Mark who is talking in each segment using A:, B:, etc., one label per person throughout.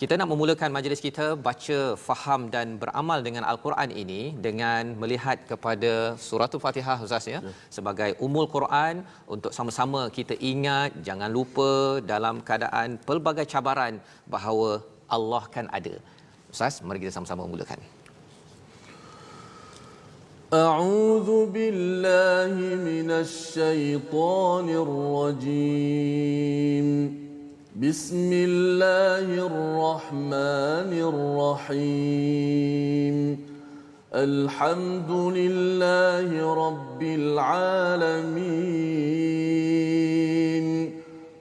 A: Kita nak memulakan majlis kita baca, faham dan beramal dengan Al-Quran ini dengan melihat kepada suratul Fatihah Ustaz ya, sebagai Ummul Quran, untuk sama-sama kita ingat, jangan lupa dalam keadaan pelbagai cabaran bahawa Allah kan ada. Ustaz, mari kita sama-sama mulakan.
B: A'udzu billahi minasy syaithanir rajim. Bismillahirrahmanirrahim. Alhamdulillahi rabbil alamin.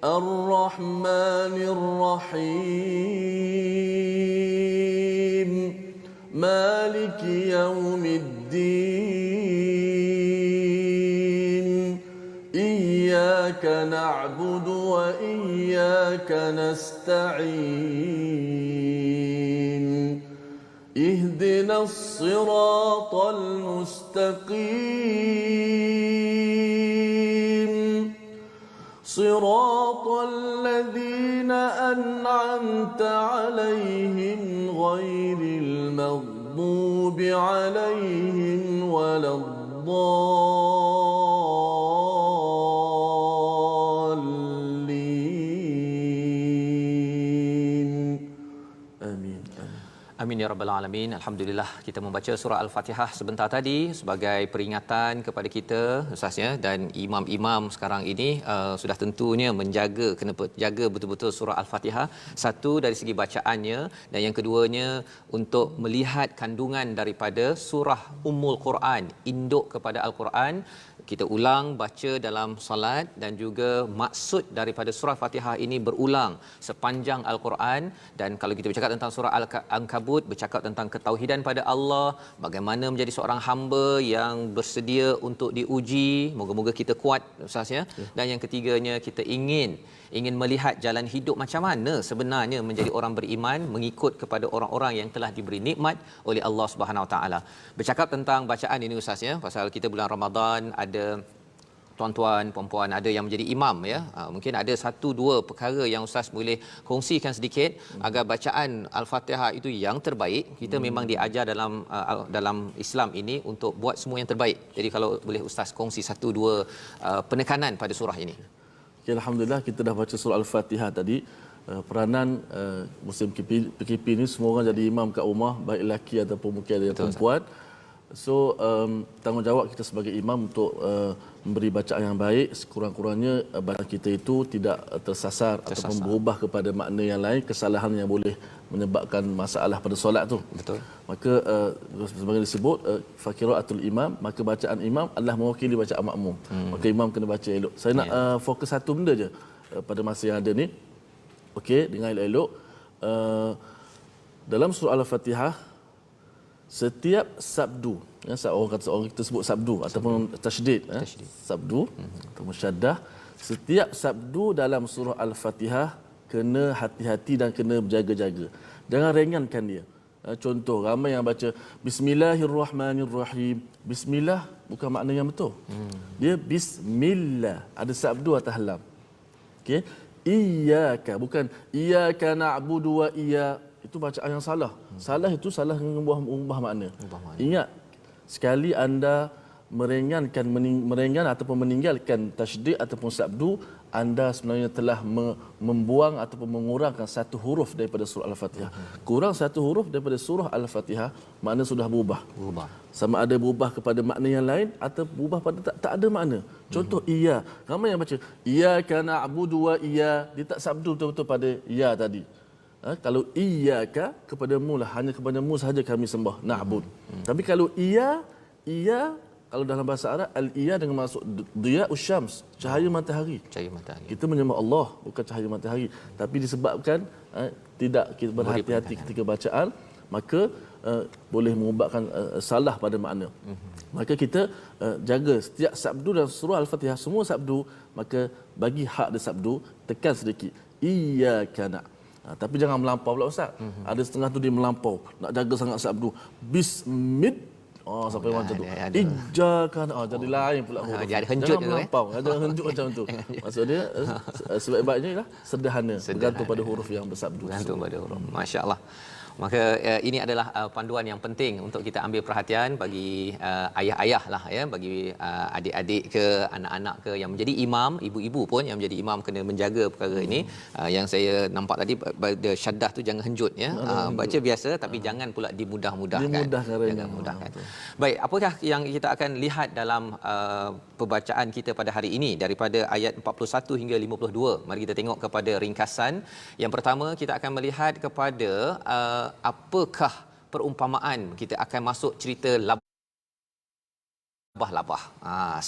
B: Ar-Rahmanir Rahim. Maliki yaumiddin. Iyyaka na'budu wa iyyaka nasta'in. Ihdinas siratal mustaqim. Siratal ladzina an'amta 'alaihim ghairil maghdubi 'alaihim waladdallin. Amin.
A: Amin ya rabbal alamin. Alhamdulillah, kita membaca surah Al-Fatihah sebentar tadi sebagai peringatan kepada kita Ustaz ya, dan imam-imam sekarang ini sudah tentunya kena jaga betul-betul surah Al-Fatihah. Satu dari segi bacaannya, dan yang keduanya untuk melihat kandungan daripada surah Ummul Quran, induk kepada Al-Quran. Kita ulang baca dalam solat, dan juga maksud daripada surah Fatihah ini berulang sepanjang Al-Quran. Dan kalau kita bercakap tentang surah Al-Ankabut, bercakap tentang ketauhidan pada Allah, bagaimana menjadi seorang hamba yang bersedia untuk diuji. Moga-moga kita kuat Ustaz ya. Dan yang ketiganya, kita ingin melihat jalan hidup macam mana sebenarnya menjadi orang beriman, mengikut kepada orang-orang yang telah diberi nikmat oleh Allah Subhanahu Wa Taala. Bercakap tentang bacaan ini Ustaz ya, pasal kita bulan Ramadan, ada tuan-tuan, puan-puan ada yang menjadi imam ya. Mungkin ada satu dua perkara yang Ustaz boleh kongsikan sedikit agar bacaan Al-Fatihah itu yang terbaik. Kita memang diajar dalam Islam ini untuk buat semua yang terbaik. Jadi kalau boleh Ustaz kongsi satu dua penekanan pada surah ini.
B: Okay, alhamdulillah kita dah baca surah Al-Fatihah tadi. Peranan musim PKP ni semua orang jadi imam kat rumah, baik lelaki ataupun mungkin ada yang perempuan. So tanggungjawab kita sebagai imam untuk memberi bacaan yang baik, sekurang-kurangnya bacaan kita itu tidak tersasar ataupun berubah kepada makna yang lain, kesalahan yang boleh menyebabkan masalah pada solat tu.
A: Betul.
B: Maka sebagai disebut faqiraatul imam, maka bacaan imam adalah mewakili bacaan makmum. Maka imam kena baca elok. Saya nak fokus satu benda je pada masa yang ada ni. Okey, dengar elok-elok. Dalam surah Al-Fatihah, setiap sabdu, orang kita sebut sabdu ataupun tasydid, sabdu atau musyaddah, setiap sabdu dalam surah Al-Fatihah kena hati-hati dan kena berjaga-jaga. Jangan ringankan dia. Contoh, ramai yang baca Bismillahirrahmanirrahim. Bismillah bukan makna yang betul. Dia bismillah, ada sabdu atas lam. Okey, iyyaka, bukan iyyaka na'budu wa itu bacaan yang salah. Salah itu salah mengubah makna. Ingat, sekali anda meringan ataupun meninggalkan tasydid ataupun sabdu, anda sebenarnya telah membuang ataupun mengurangkan satu huruf daripada surah Al-Fatihah. Kurang satu huruf daripada surah Al-Fatihah, makna sudah berubah. Sama ada berubah kepada makna yang lain atau berubah pada tak ada makna. Contoh iya, ramai yang baca iyyaka na'budu wa dia tak sabdu betul-betul pada iya tadi. Kalau iyyaka, kepadamu lah, hanya kepadamu sahaja kami sembah, na'bud. Tapi kalau iya, kalau dalam bahasa Arab, al-iya dengan maksud diya'us syams, cahaya matahari. Kita menyembah Allah, bukan cahaya matahari. Tapi disebabkan tidak kita berhati-hati ketika bacaan, maka boleh mengubahkan salah pada makna. Maka kita jaga setiap sabdu dalam surah Al-Fatihah, semua sabdu, maka bagi hak dia sabdu, tekan sedikit. Iyyaka tapi jangan melampau pula Ustaz. Ada setengah tu dia melampau, nak jaga sangat sabdu. Oh, sampai macam tu.
A: ada.
B: Ijakan. Jadi lain pula huruf.
A: Dia ada henjut
B: Jangan
A: tu,
B: melampau. Jangan henjut macam tu. Maksud dia sebaik-baiknya ialah sederhana. Bergantung pada huruf yang bersabdu.
A: Bergantung pada huruf. Masya-Allah. Maka ini adalah panduan yang penting untuk kita ambil perhatian bagi ayah-ayah lah ya, bagi adik-adik ke anak-anak ke yang menjadi imam, ibu-ibu pun yang menjadi imam kena menjaga perkara ini. Yang saya nampak tadi pada syaddah tu jangan henjut ya. Baca biasa tapi jangan pula dimudah-mudahkan. Jangan mudahkan. Baik, apakah yang kita akan lihat dalam pembacaan kita pada hari ini daripada ayat 41 hingga 52. Mari kita tengok kepada ringkasan. Yang pertama kita akan melihat kepada apakah perumpamaan. Kita akan masuk cerita labah-labah,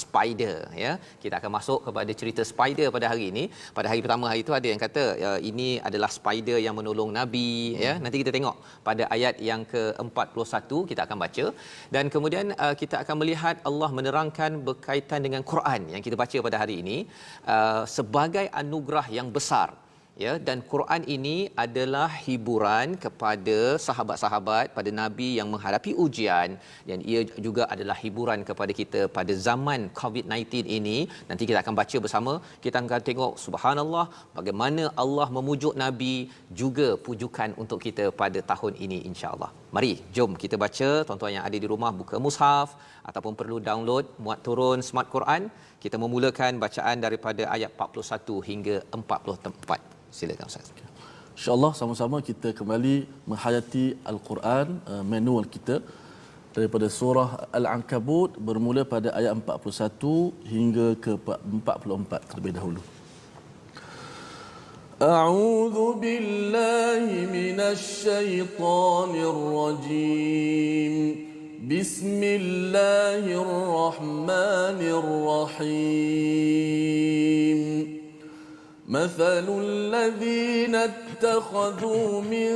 A: spider ya. Kita akan masuk kepada cerita spider pada hari ini. Pada hari pertama hari itu ada yang kata ini adalah spider yang menolong nabi ya. Nanti kita tengok pada ayat yang ke-41 kita akan baca, dan kemudian kita akan melihat Allah menerangkan berkaitan dengan Quran yang kita baca pada hari ini sebagai anugerah yang besar. Ya, dan Quran ini adalah hiburan kepada sahabat-sahabat, pada nabi yang menghadapi ujian, dan ia juga adalah hiburan kepada kita pada zaman COVID-19 ini. Nanti kita akan baca bersama, kita akan tengok subhanallah bagaimana Allah memujuk nabi, juga pujukan untuk kita pada tahun ini insya-Allah. Mari jom kita baca. Tuan-tuan yang ada di rumah buka mushaf ataupun perlu download muat turun Smart Quran. Kita memulakan bacaan daripada ayat 41 hingga 44. Silakan Ustaz.
B: InsyaAllah sama-sama kita kembali menghayati Al-Quran, manual kita daripada surah Al-Ankabut bermula pada ayat 41 hingga ke 44 terlebih dahulu. A'udzu billahi minasy syaithanir rajim. Bismillahirrahmanirrahim. مثل الذين اتخذوا من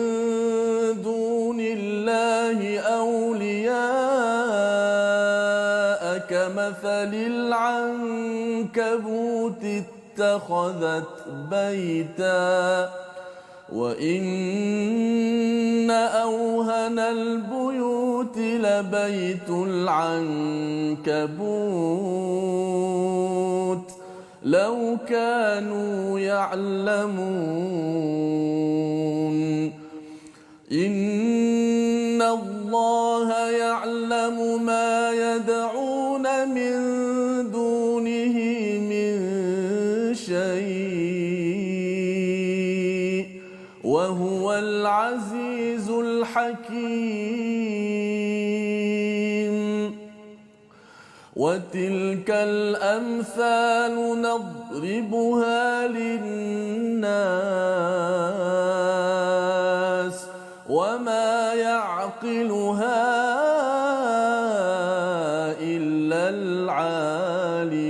B: دون الله أولياء كمثل العنكبوت اتخذت بيتا وإن أوهن البيوت لبيت العنكبوت لو كانوا يعلمون إن الله يعلم ما يدعون من دونه من شيء وهو العزيز الحكيم وتلك الأمثال نضربها للناس وما يعقلها إلا العالمون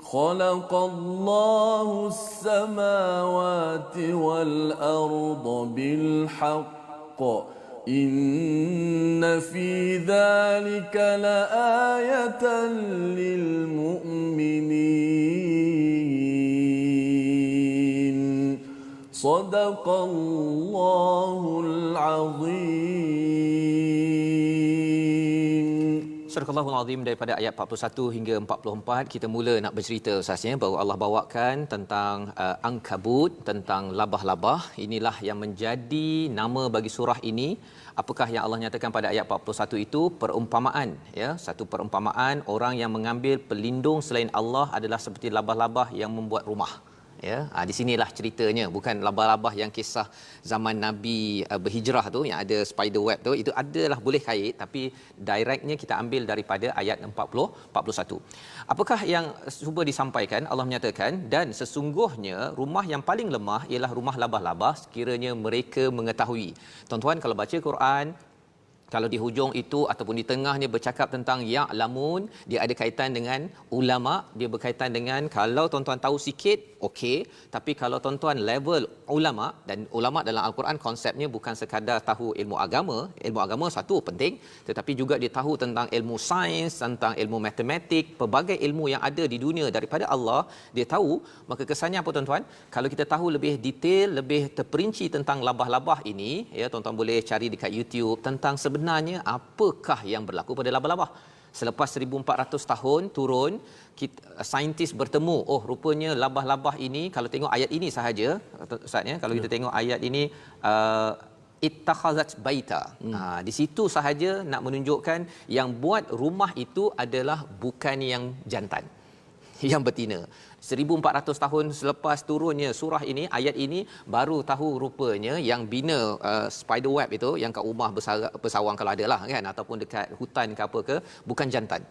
B: خلق الله السماوات والأرض بالحق إن في ذلك لآية للمؤمنين صدق الله العظيم.
A: Surah Al-Azim daripada ayat 41 hingga 44 kita mula nak bercerita Ustaznya bahawa Allah bawakan tentang Ankabut, tentang labah-labah. Inilah yang menjadi nama bagi surah ini. Apakah yang Allah nyatakan pada ayat 41 itu? Perumpamaan ya, satu perumpamaan orang yang mengambil pelindung selain Allah adalah seperti labah-labah yang membuat rumah. Ya, di sinilah ceritanya, bukan labah-labah yang kisah zaman Nabi berhijrah tu yang ada spider web tu, itu adalah boleh kait tapi directnya kita ambil daripada ayat 41. Apakah yang cuba disampaikan? Allah menyatakan, dan sesungguhnya rumah yang paling lemah ialah rumah labah-labah sekiranya mereka mengetahui. Tuan-tuan kalau baca Quran, kalau di hujung itu ataupun di tengahnya bercakap tentang ya'lamun, dia ada kaitan dengan ulama, dia berkaitan dengan kalau tuan-tuan tahu sikit, okey, tapi kalau tuan-tuan level ulama, dan ulama dalam Al-Quran konsepnya bukan sekadar tahu ilmu agama satu penting, tetapi juga dia tahu tentang ilmu sains, tentang ilmu matematik, pelbagai ilmu yang ada di dunia daripada Allah, dia tahu. Maka kesannya apa tuan-tuan? Kalau kita tahu lebih detail, lebih terperinci tentang labah-labah ini, ya tuan-tuan boleh cari dekat YouTube tentang sebenarnya sebenarnya apakah yang berlaku pada labah-labah. Selepas 1400 tahun turun, saintis bertemu, oh rupanya labah-labah ini, kalau tengok ayat ini sahaja Ustaz ya, kalau kita tengok ayat ini ittakhazat baita. Di situ sahaja nak menunjukkan yang buat rumah itu adalah bukan yang jantan, yang betina. 1400 tahun selepas turunnya surah ini, ayat ini, baru tahu rupanya yang bina spider web itu yang kat rumah bersawang kalau ada lah kan, ataupun dekat hutan ke apa ke, bukan jantan,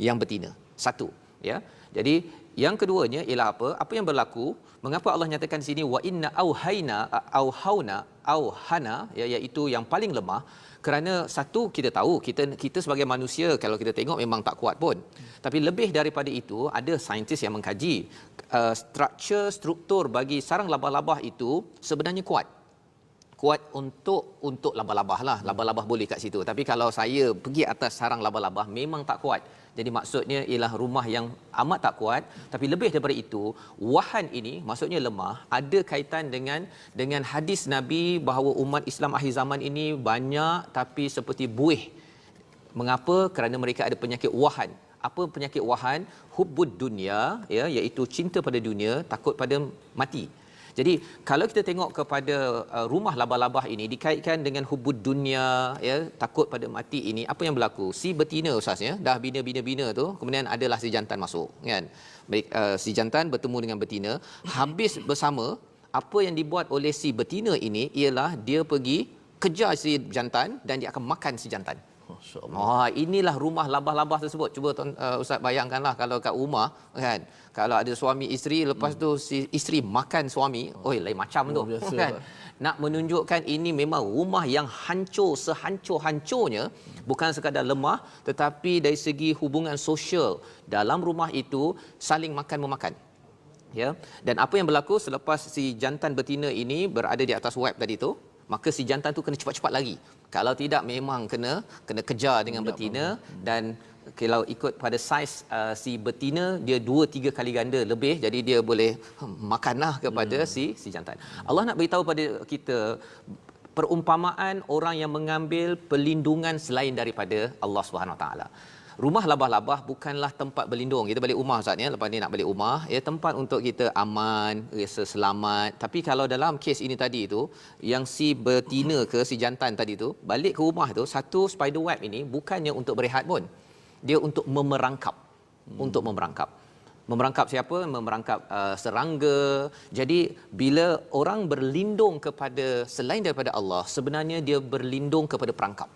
A: yang betina. Satu, ya. Jadi yang keduanya ialah apa yang berlaku, mengapa Allah nyatakan di sini wa inna auhana, ya, iaitu yang paling lemah. Kerana satu, kita tahu kita sebagai manusia kalau kita tengok memang tak kuat pun. Tapi lebih daripada itu, ada saintis yang mengkaji struktur bagi sarang labah-labah itu sebenarnya kuat untuk labah-labah lah. Labah-labah boleh kat situ. Tapi kalau saya pergi atas sarang labah-labah memang tak kuat. Jadi maksudnya ialah rumah yang amat tak kuat. Tapi lebih daripada itu, wahan ini maksudnya lemah, ada kaitan dengan hadis Nabi bahawa umat Islam akhir zaman ini banyak tapi seperti buih. Mengapa? Kerana mereka ada penyakit wahan. Apa penyakit wahan? Hubbud dunya, ya, iaitu cinta pada dunia, takut pada mati. Jadi kalau kita tengok kepada rumah labah-labah ini dikaitkan dengan hubud dunia, ya, takut pada mati ini, apa yang berlaku? Si betina Ustaz ya, dah bina tu, kemudian adalah si jantan masuk, kan. Baik, si jantan bertemu dengan betina, habis bersama, apa yang dibuat oleh si betina ini ialah dia pergi kejar si jantan dan dia akan makan si jantan. Inilah rumah labah-labah tersebut. Cuba Ustaz bayangkanlah kalau kat rumah kan, kalau ada suami isteri, lepas tu si isteri makan suami, lain macam tu kan. Nak menunjukkan ini memang rumah yang hancur sehancur-hancurnya, bukan sekadar lemah tetapi dari segi hubungan sosial dalam rumah itu saling makan memakan. Ya. Dan apa yang berlaku selepas si jantan betina ini berada di atas web tadi tu, maka si jantan tu kena cepat-cepat lagi. Kalau tidak memang kena kejar dengan betina. Dan kalau ikut pada saiz si betina, dia 2-3 kali ganda lebih, jadi dia boleh makanlah kepada si jantan. Allah nak beritahu pada kita perumpamaan orang yang mengambil perlindungan selain daripada Allah Subhanahu Wa Taala. Rumah labah-labah bukanlah tempat berlindung. Kita balik rumah Ustaz ya, lepas ni nak balik rumah, ya, tempat untuk kita aman, rasa selamat. Tapi kalau dalam kes ini tadi tu, yang si betina ke si jantan tadi tu balik ke rumah tu, satu spider web ini bukannya untuk berehat pun. Dia untuk memerangkap. Untuk memerangkap. Memerangkap siapa? Memerangkap serangga. Jadi bila orang berlindung kepada selain daripada Allah, sebenarnya dia berlindung kepada perangkap.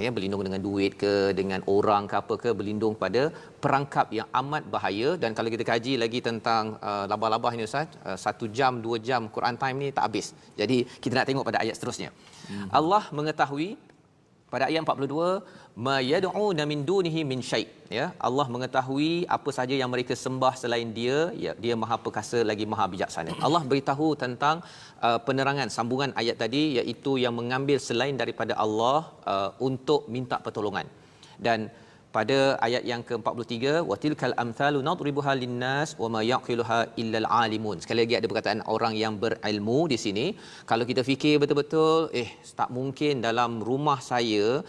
A: Ya, berlindung dengan duit ke, dengan orang ke apa ke, berlindung pada perangkap yang amat bahaya. Dan kalau kita kaji lagi tentang labah-labah ni Ustaz, 1 jam 2 jam Quran time ni tak habis. Jadi kita nak tengok pada ayat seterusnya. Allah mengetahui pada ayat 42, ma yad'una min dunihi min syai', ya. Allah mengetahui apa saja yang mereka sembah selain dia, ya, dia Maha Perkasa lagi Maha Bijaksana. Allah beritahu tentang penerangan sambungan ayat tadi, iaitu yang mengambil selain daripada Allah untuk minta pertolongan. Dan pada ayat yang ke-43, wa tilkal amthalu nadribuha linnas wa ma yaqiluha illa alimun. Sekali lagi ada perkataan orang yang berilmu di sini. Kalau kita fikir betul-betul, tak mungkin dalam rumah saya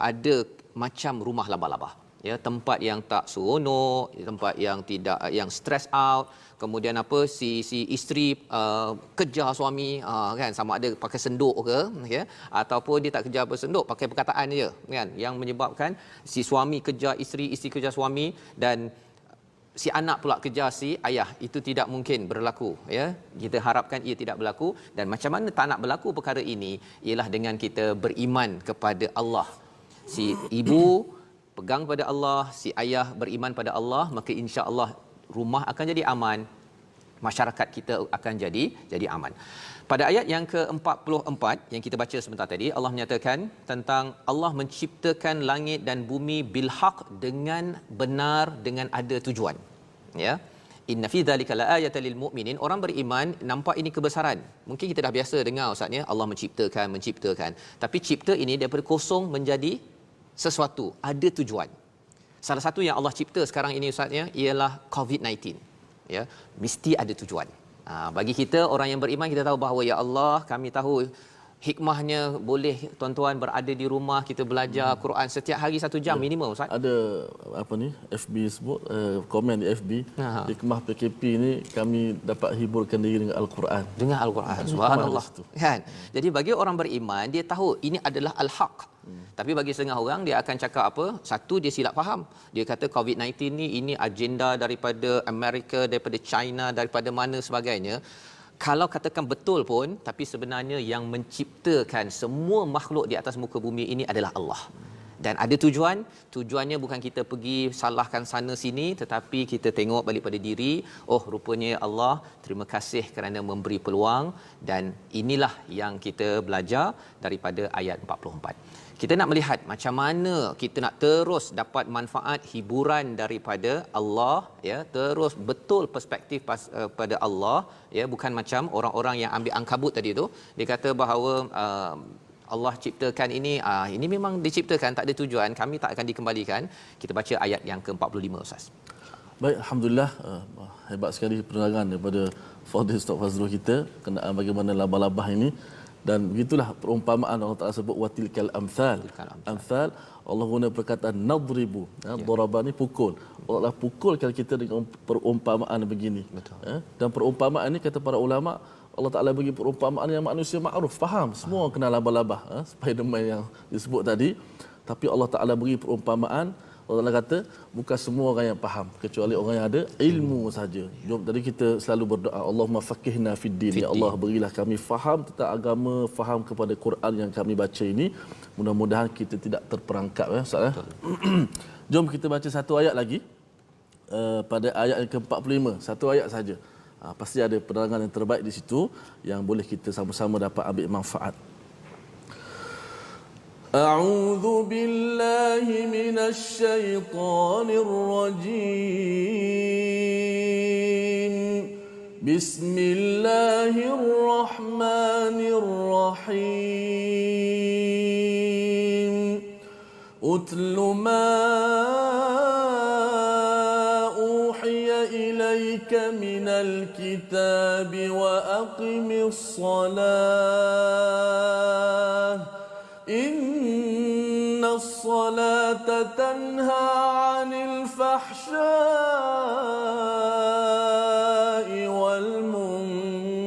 A: ada macam rumah labah-labah. Ya, tempat yang tak seronok, tempat yang tidak, yang stress out. Kemudian si isteri kejar suami, kan, sama ada pakai senduk ke, ya, ataupun dia tak kejar bersenduk, pakai perkataan je, kan, yang menyebabkan si suami kejar isteri, isteri kejar suami, dan si anak pula kejar si ayah. Itu tidak mungkin berlaku, ya. Kita harapkan ia tidak berlaku. Dan macam mana tak nak berlaku perkara ini ialah dengan kita beriman kepada Allah. Si ibu pegang pada Allah, si ayah beriman pada Allah, maka insya-Allah rumah akan jadi aman, masyarakat kita akan jadi aman. Pada ayat yang ke-44 yang kita baca sebentar tadi, Allah menyatakan tentang Allah menciptakan langit dan bumi bil haq, dengan benar, dengan ada tujuan. Ya. Inna fi dzalika laayatan lil mu'minin. Orang beriman nampak ini kebesaran. Mungkin kita dah biasa dengar Ustaz ya, Allah menciptakan. Tapi cipta ini daripada kosong menjadi sesuatu, ada tujuan. Salah satu yang Allah cipta sekarang ini Ustaz ya, ialah COVID-19. Ya, mesti ada tujuan. Bagi kita orang yang beriman, kita tahu bahawa ya Allah, kami tahu hikmahnya boleh tuan-tuan berada di rumah kita belajar Quran setiap hari 1 jam minimum Ustaz.
B: Ada apa ni FB sebut komen di FB,
A: Aha.
B: hikmah PKP ni kami dapat hiburkan diri dengan Al-Quran.
A: Dengan Al-Quran. Subhanallah. Kan? Jadi bagi orang beriman dia tahu ini adalah al-haq. Tapi bagi setengah orang dia akan cakap apa? Satu, dia silap faham. Dia kata COVID-19 ni ini agenda daripada Amerika, daripada China, daripada mana sebagainya. Kalau katakan betul pun, tapi sebenarnya yang menciptakan semua makhluk di atas muka bumi ini adalah Allah. Dan ada tujuannya bukan kita pergi salahkan sana sini, tetapi kita tengok balik pada diri, oh rupanya Allah terima kasih kerana memberi peluang, dan inilah yang kita belajar daripada ayat 44. Kita nak melihat macam mana kita nak terus dapat manfaat hiburan daripada Allah, ya, terus betul perspektif pada Allah, ya, bukan macam orang-orang yang ambil angkabut tadi tu. Dia kata bahawa Allah ciptakan ini memang diciptakan tak ada tujuan, kami tak akan dikembalikan. Kita baca ayat yang ke-45 Ustaz.
B: Baik, alhamdulillah, hebat sekali penerangan daripada Fadil Ustaz Fazrul kita kenaan bagaimana labah-labah ini. Dan begitulah perumpamaan Allah Taala sebut watilkal amsal. Amsal Allah guna perkataan nadribu. Daraba ni pukul. Allah pukulkan kita dengan perumpamaan begini.
A: Betul.
B: Dan perumpamaan ni kata para ulama, Allah Taala bagi perumpamaan yang manusia makruf faham. Semua kenal labah-labah, Spiderman yang disebut tadi. Tapi Allah Taala beri perumpamaan, Allah Taala kata bukan semua orang yang faham kecuali orang yang ada ilmu saja. Jom tadi kita selalu berdoa, Allahumma faqihna fid din. Ya Allah, berilah kami faham tentang agama, faham kepada Quran yang kami baca ini. Mudah-mudahan kita tidak terperangkap, Ustaz. Jom kita baca satu ayat lagi. Pada ayat yang ke-45, satu ayat saja. Pasti ada penerangan yang terbaik di situ yang boleh kita sama-sama dapat ambil manfaat. أعوذ بالله من الشيطان الرجيم بسم الله الرحمن الرحيم أتل ما أوحي إليك من الكتاب وأقم الصلاة إن الصلاة تنهى عن الفحشاء والمنكر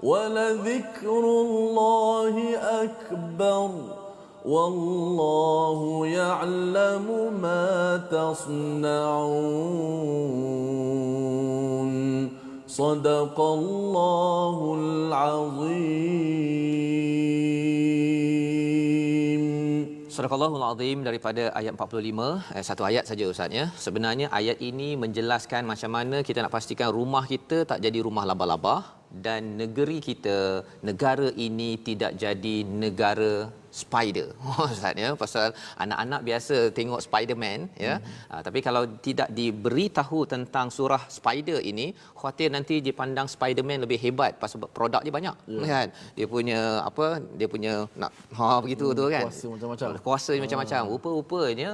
B: ولذكر الله أكبر والله يعلم ما تصنعون صدق الله العظيم.
A: Surahul Azim daripada ayat 45, satu ayat saja Ustaz, ya. Sebenarnya ayat ini menjelaskan macam mana kita nak pastikan rumah kita tak jadi rumah labah-labah dan negeri kita, negara ini tidak jadi negara spider. Ustaz, ya, pasal anak-anak biasa tengok Spiderman, ya. Tapi kalau tidak diberitahu tentang surah spider ini, khawatir nanti dipandang Spiderman lebih hebat pasal produk dia banyak, kan. Dia punya nak begitu tu kan. Kuasa macam-macam. Rupa-rupanya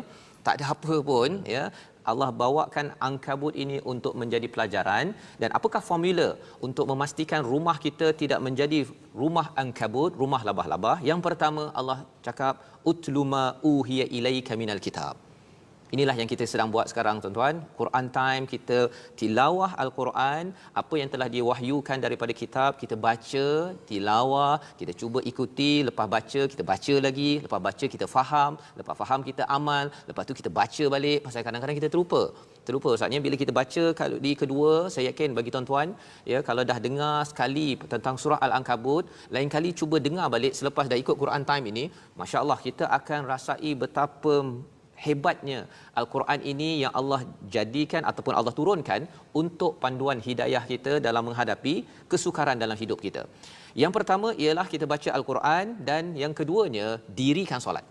A: tak ada apa pun, ya. Allah bawakan Ankabut ini untuk menjadi pelajaran. Dan apakah formula untuk memastikan rumah kita tidak menjadi rumah Ankabut, rumah labah-labah? Yang pertama, Allah cakap utlu ma uhiya ilaika minal kitab. Inilah yang kita sedang buat sekarang, tuan-tuan. Quran time, kita tilawah Al-Quran, apa yang telah diwahyukan daripada kitab, kita baca, tilawah, kita cuba ikuti, lepas baca, kita baca lagi, lepas baca kita faham, lepas faham kita amal, lepas tu kita baca balik, pasal kadang-kadang kita terlupa. Ustaznya bila kita baca kali kedua, saya yakin bagi tuan-tuan, ya, kalau dah dengar sekali tentang surah Al-Ankabut, lain kali cuba dengar balik selepas dah ikut Quran time ini, masya-Allah kita akan rasai betapa hebatnya Al-Quran ini yang Allah jadikan ataupun Allah turunkan untuk panduan hidayah kita dalam menghadapi kesukaran dalam hidup kita. Yang pertama ialah kita baca Al-Quran, dan yang keduanya dirikan solat.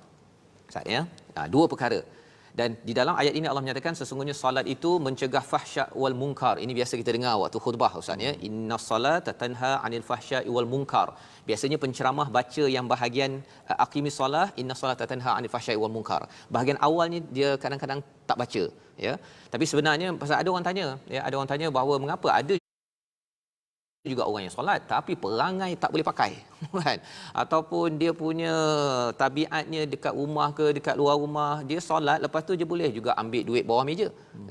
A: Ustaz, ya. Dua perkara. Dan di dalam ayat ini Allah menyatakan sesungguhnya solat itu mencegah fahsya wal munkar. Ini biasa kita dengar waktu khutbah, Ustaz, ya. Inna salata tanha 'anil fahsya'i wal munkar. Biasanya penceramah baca yang bahagian aqimis solah, inna salata tanha 'anil fahsya'i wal munkar. Bahagian awal ni dia kadang-kadang tak baca, ya. Tapi sebenarnya pasal ada orang tanya, ya, ada orang tanya bahawa mengapa ada juga orang yang solat tapi perangai tak boleh pakai kan, ataupun dia punya tabiatnya dekat rumah ke dekat luar rumah dia solat lepas tu je boleh juga ambil duit bawah meja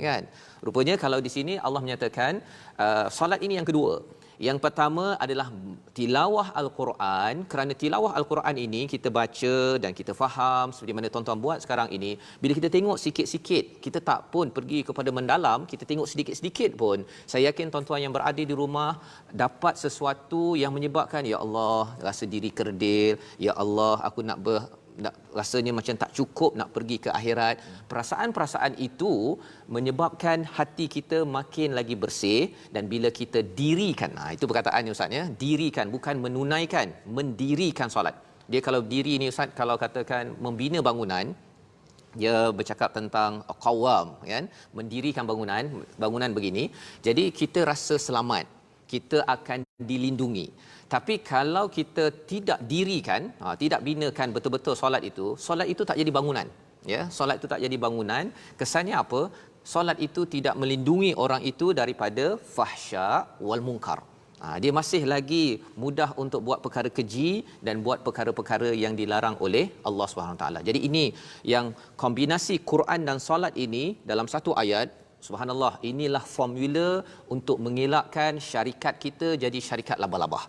A: kan. Rupanya kalau di sini Allah menyatakan solat ini yang kedua. Yang pertama adalah tilawah Al-Quran. Kerana tilawah Al-Quran ini kita baca dan kita faham seperti mana tuan-tuan buat sekarang ini. Bila kita tengok sikit-sikit, kita tak pun pergi kepada mendalam, kita tengok sedikit-sedikit pun. Saya yakin tuan-tuan yang berada di rumah dapat sesuatu yang menyebabkan, ya Allah, rasa diri kerdil, ya Allah, aku nak rasanya macam tak cukup nak pergi ke akhirat. Perasaan-perasaan itu menyebabkan hati kita makin lagi bersih. Dan bila kita dirikan, itu perkataannya Ustaz ya, dirikan, bukan menunaikan, mendirikan solat. Dia kalau diri ni Ustaz, kalau katakan membina bangunan, dia bercakap tentang qawam kan, mendirikan bangunan begini. Jadi kita rasa selamat, kita akan dilindungi. Tapi kalau kita tidak dirikan, tidak binakan betul-betul solat itu tak jadi bangunan. Ya, solat itu tak jadi bangunan. Kesannya apa? Solat itu tidak melindungi orang itu daripada fahsya wal munkar. Dia masih lagi mudah untuk buat perkara keji dan buat perkara-perkara yang dilarang oleh Allah Subhanahu taala. Jadi ini yang kombinasi Quran dan solat ini dalam satu ayat. Subhanallah, inilah formula untuk mengelakkan syarikat kita jadi syarikat labah-labah.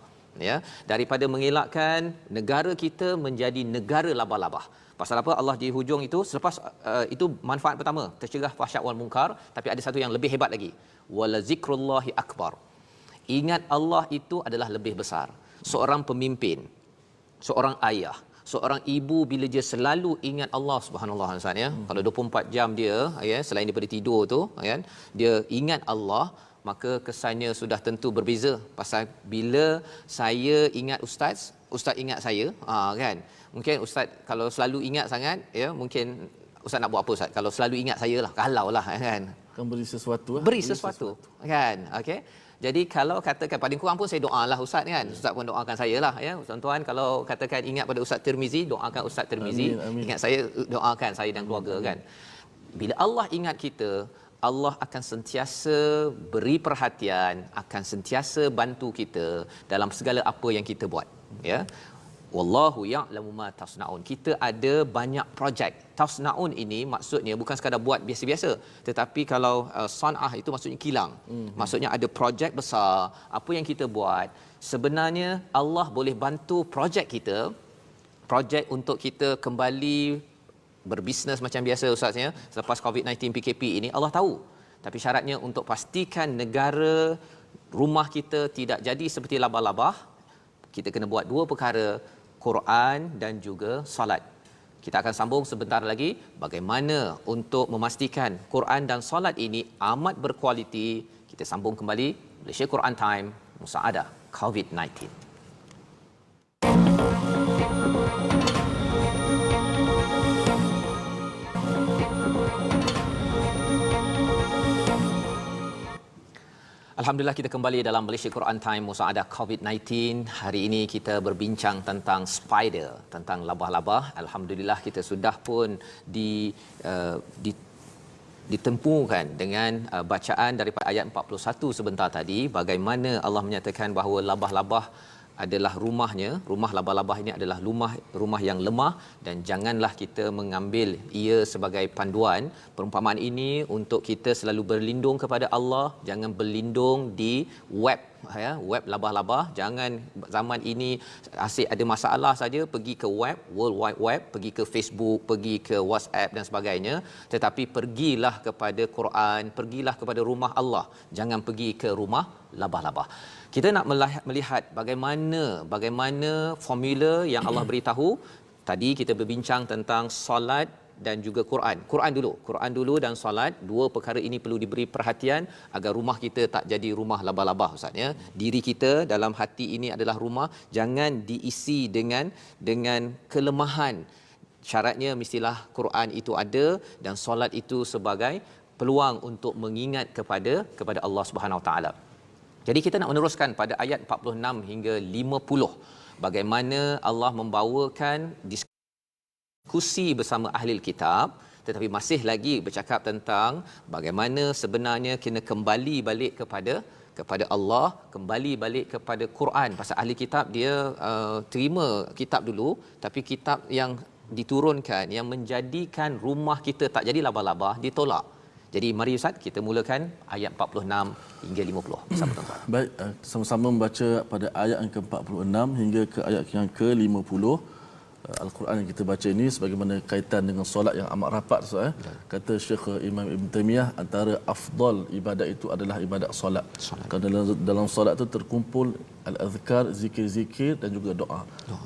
A: Ya, daripada mengelakkan negara kita menjadi negara labah-labah. Pasal apa? Allah di hujung itu, selepas itu manfaat pertama, tercegah fahsyat wal munkar, tapi ada satu yang lebih hebat lagi. Wala zikrullahi akbar. Ingat Allah itu adalah lebih besar. Seorang pemimpin, seorang ayah, seorang ibu bila dia selalu ingat Allah Subhanallahi Ta'ala ya. Kalau 24 jam dia ya, selain daripada tidur tu kan, dia ingat Allah, maka kesannya sudah tentu berbeza. Pasal bila saya ingat ustaz ingat saya, kan. Mungkin ustaz kalau selalu ingat sangat ya, mungkin ustaz nak buat apa ustaz? Kalau selalu ingat saya lah, kalaulah kan.
B: Kan beri sesuatu.
A: Beri sesuatu kan. Okey. Jadi kalau katakan paling kurang pun saya doalah ustaz kan. Ustaz pun doakan saya lah ya. Tuan-tuan kalau katakan ingat pada Ustaz Tirmizi, doakan Ustaz Tirmizi. Amin. Ingat saya, doakan saya dan keluarga kan. Bila Allah ingat kita, Allah akan sentiasa beri perhatian, akan sentiasa bantu kita dalam segala apa yang kita buat ya. Wallahu ya'lamu ma tasnaun. Kita ada banyak projek. Tasnaun ini maksudnya bukan sekadar buat biasa-biasa, tetapi kalau san'ah itu maksudnya kilang. Maksudnya ada projek besar. Apa yang kita buat, sebenarnya Allah boleh bantu projek kita, projek untuk kita kembali berbisnes macam biasa ustaz ya. Selepas COVID-19 PKP ini Allah tahu. Tapi syaratnya untuk pastikan negara rumah kita tidak jadi seperti labah-labah, kita kena buat dua perkara, Quran dan juga solat. Kita akan sambung sebentar lagi bagaimana untuk memastikan Quran dan solat ini amat berkualiti. Kita sambung kembali Malaysia Quran Time, Musaadah COVID-19. Alhamdulillah kita kembali dalam Malaysia Quran Time Musaadah COVID-19. Hari ini kita berbincang tentang spider, tentang labah-labah. Alhamdulillah kita sudah pun ditempuhkan dengan bacaan daripada ayat 41 sebentar tadi, bagaimana Allah menyatakan bahawa labah-labah adalah rumahnya, rumah labah-labah ini adalah rumah yang lemah, dan janganlah kita mengambil ia sebagai panduan. Perumpamaan ini untuk kita selalu berlindung kepada Allah, jangan berlindung di web ya, web labah-labah. Jangan zaman ini asyik ada masalah saja pergi ke web, World Wide Web, pergi ke Facebook, pergi ke WhatsApp dan sebagainya, tetapi pergilah kepada Quran, pergilah kepada rumah Allah, jangan pergi ke rumah labah-labah. Kita nak melihat bagaimana formula yang Allah beritahu. Tadi kita berbincang tentang solat dan juga Quran. Quran dulu dan solat, dua perkara ini perlu diberi perhatian agar rumah kita tak jadi rumah labah-labah ustaz ya. Diri kita dalam hati ini adalah rumah, jangan diisi dengan kelemahan. Syaratnya mestilah Quran itu ada dan solat itu sebagai peluang untuk mengingat kepada Allah Subhanahu Wa Taala. Jadi kita nak meneruskan pada ayat 46 hingga 50, bagaimana Allah membawakan diskusi bersama ahli kitab, tetapi masih lagi bercakap tentang bagaimana sebenarnya kena kembali balik kepada Allah, kembali balik kepada Quran. Pasal ahli kitab dia terima kitab dulu, tapi kitab yang diturunkan yang menjadikan rumah kita tak jadi labah-labah ditolak. Jadi mari Ustaz kita mulakan ayat 46 hingga 50 bersama tuan-tuan.
B: Baik, sama-sama membaca pada ayat yang ke-46 hingga ke ayat yang ke-50. Al-Quran yang kita baca ini sebagaimana kaitan dengan solat yang amat rapat, kata Syekh Imam Ibn Taymiyah, antara afdal ibadat itu adalah ibadat solat. Kerana dalam solat itu terkumpul al-azkar, zikir-zikir dan juga doa.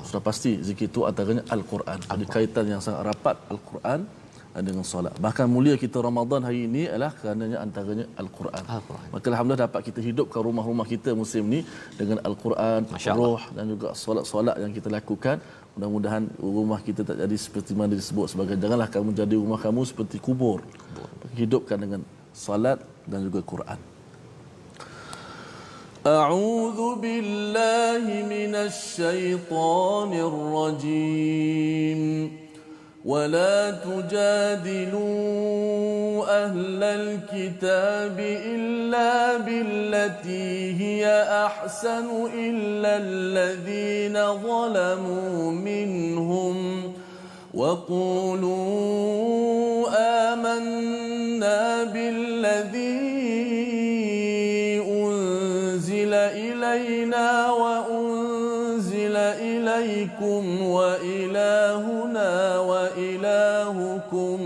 B: Sudah pasti zikir itu antaranya Al-Quran. Ada kaitan yang sangat rapat Al-Quran dengan solat. Bahkan mulia kita Ramadan hari ini adalah kerananya antaranya Al-Quran. Maka alhamdulillah dapat kita hidupkan rumah-rumah kita musim ni dengan Al-Quran, roh dan juga solat-solat yang kita lakukan. Mudah-mudahan rumah kita tak jadi seperti mana disebut sebagai, janganlah kamu jadi rumah kamu seperti kubur. Hidupkan dengan salat dan juga Quran. A'udzu billahi minasy syaithanir rajim. ولا تجادلوا أهل الكتاب إلا بالتي هي أحسن إلا الذين ظلموا منهم وقولوا آمنا بالذي أنزل إلينا وأنزل إليكم وإلهنا وإلهكم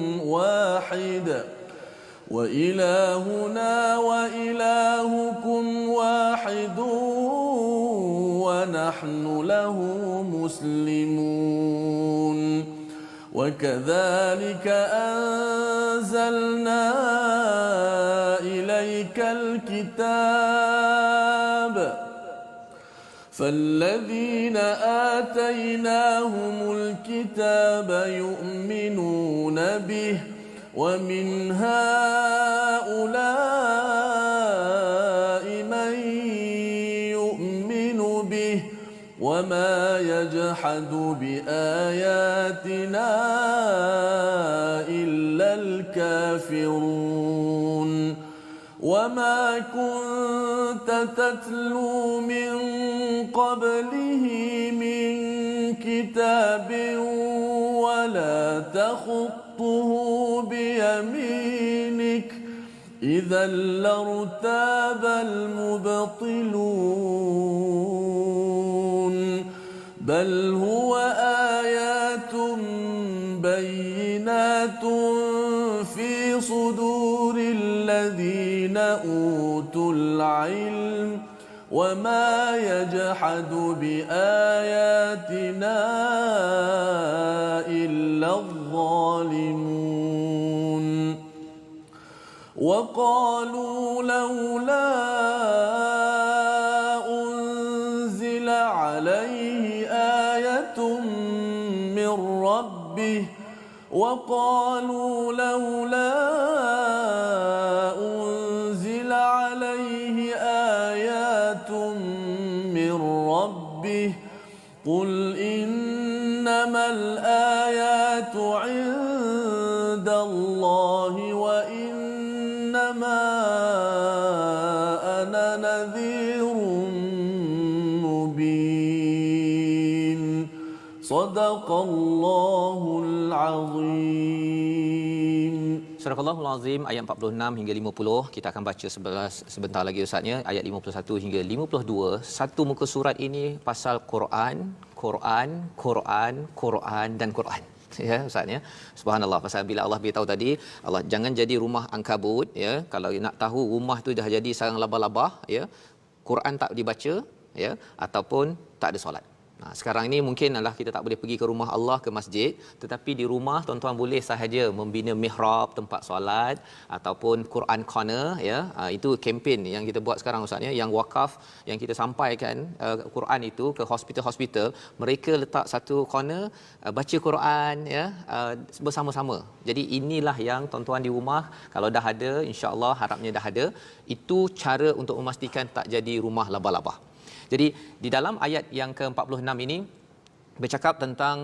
B: واحد ونحن له مسلمون وكذلك أنزلنا إليك الكتاب فالذين آتيناهم الكتاب يؤمنون به ومن هؤلاء من يؤمن به وما يجحد بآياتنا إلا الكافرون وما كنت تتلو من قبله من كتاب ولا تخطه بيمينك إذا لارتاب المبطلون بل هو آيات بينات في صدور الذين أوتوا العلم وما يجحد بآياتنا إلا الظالمون وقالوا لولا أنزل عليه آية من ربه وقالوا لولا أنزل عليه آيات من ربه قل إنما الآيات عند الله وإنما أنا نذير مبين صدق الله العظيم.
A: Surah Al-Al Azim ayat 46 hingga 50 kita akan baca sebentar lagi Ustaznya, ayat 51 hingga 52. Satu muka surat ini pasal Quran, Quran, Quran, Quran dan Quran. Ya Ustaznya. Subhanallah, pasal bila Allah beritahu tadi, Allah jangan jadi rumah angkabut ya. Kalau nak tahu rumah tu dah jadi sarang labah-labah ya. Quran tak dibaca ya ataupun tak ada solat. Sekarang ini mungkin adalah kita tak boleh pergi ke rumah Allah, ke masjid, tetapi di rumah tuan-tuan boleh sahaja membina mihrab, tempat solat ataupun Quran corner ya. Itu kempen yang kita buat sekarang Ustaz ya, yang wakaf yang kita sampaikan Quran itu ke hospital-hospital, mereka letak satu corner baca Quran ya bersama-sama. Jadi inilah yang tuan-tuan di rumah kalau dah ada, insya-Allah harapnya dah ada, itu cara untuk memastikan tak jadi rumah labah-labah. Jadi di dalam ayat yang ke-46 ini bercakap tentang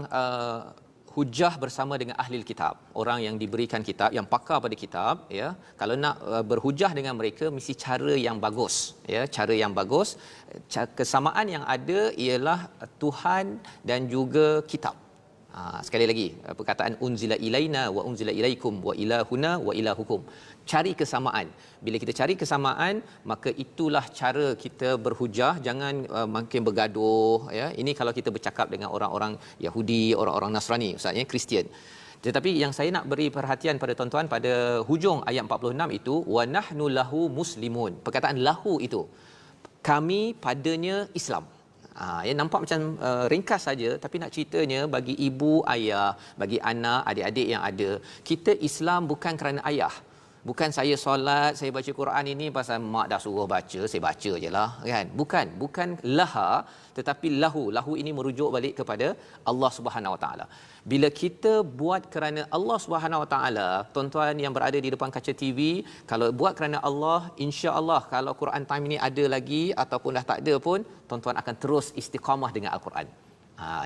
A: hujah bersama dengan ahli kitab, orang yang diberikan kitab, yang pakar pada kitab, ya. Kalau nak berhujah dengan mereka mesti cara yang bagus, ya, cara yang bagus. Kesamaan yang ada ialah Tuhan dan juga kitab. Sekali lagi perkataan unzila ilaina wa unzila ilaikum wa ilahuna wa ilahukum. Cari kesamaan. Bila kita cari kesamaan, maka itulah cara kita berhujah. Jangan makin bergaduh, ya. Ini kalau kita bercakap dengan orang-orang Yahudi, orang-orang Nasrani, ustaz, ya, Kristian. Tetapi yang saya nak beri perhatian pada tuan-tuan pada hujung ayat 46 itu, wa nahnu lahu muslimun. Perkataan lahu itu, kami padanya Islam. Ya, nampak macam ringkas saja, tapi nak ceritanya bagi ibu, ayah, bagi anak, adik-adik yang ada, kita Islam bukan kerana ayah. Bukan saya solat, saya baca Quran ini pasal mak dah suruh baca, saya baca je lah, kan? Bukan laha, tetapi lahu. Lahu ini merujuk balik kepada Allah Subhanahu Wa Taala. Bila kita buat kerana Allah Subhanahu Wa Taala, tuan-tuan yang berada di depan kaca TV, kalau buat kerana Allah, insya-Allah kalau Quran time ini ada lagi ataupun dah tak ada pun, tuan-tuan akan terus istiqamah dengan Al-Quran.